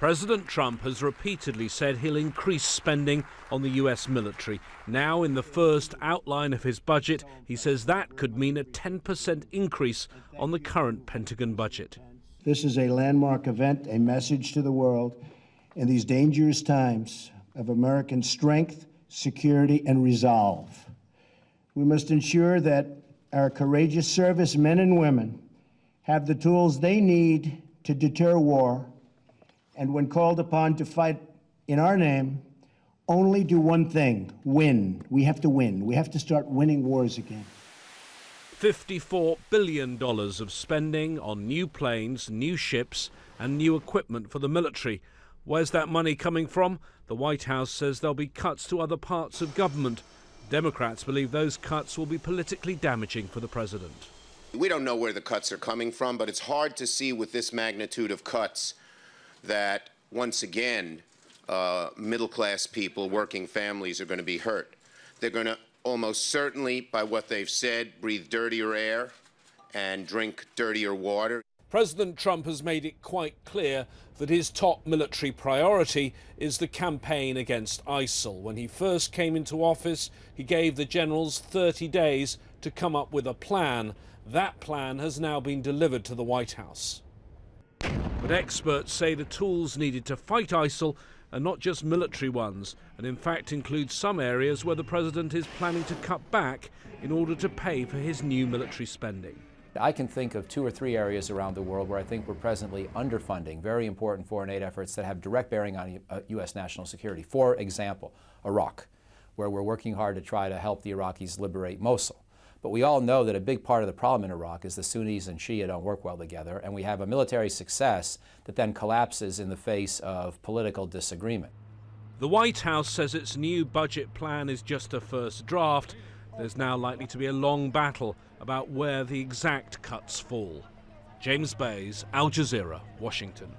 President Trump has repeatedly said he'll increase spending on the US military. Now, in the first outline of his budget, he says that could mean a 10% increase on the current Pentagon budget. This is a landmark event, a message to the world in these dangerous times of American strength, security, and resolve. We must ensure that our courageous servicemen and women have the tools they need to deter war, and when called upon to fight in our name, only do one thing: win. We have to win. We have to start winning wars again. $54 billion of spending on new planes, new ships, and new equipment for the military. Where's that money coming from? The White House says there'll be cuts to other parts of government. Democrats believe those cuts will be politically damaging for the president. We don't know where the cuts are coming from, but it's hard to see with this magnitude of cuts that, once again, middle-class people, working families are going to be hurt. They're going to almost certainly, by what they've said, breathe dirtier air and drink dirtier water. President Trump has made it quite clear that his top military priority is the campaign against ISIL. When he first came into office, he gave the generals 30 days to come up with a plan. That plan has now been delivered to the White House. But experts say the tools needed to fight ISIL are not just military ones, and in fact include some areas where the president is planning to cut back in order to pay for his new military spending. I can think of 2 or 3 areas around the world where I think we're presently underfunding very important foreign aid efforts that have direct bearing on U.S. national security. For example, Iraq, where we're working hard to try to help the Iraqis liberate Mosul. But we all know that a big part of the problem in Iraq is the Sunnis and Shia don't work well together, and we have a military success that then collapses in the face of political disagreement. The White House says its new budget plan is just a first draft. There's now likely to be a long battle about where the exact cuts fall. James Bays, Al Jazeera, Washington.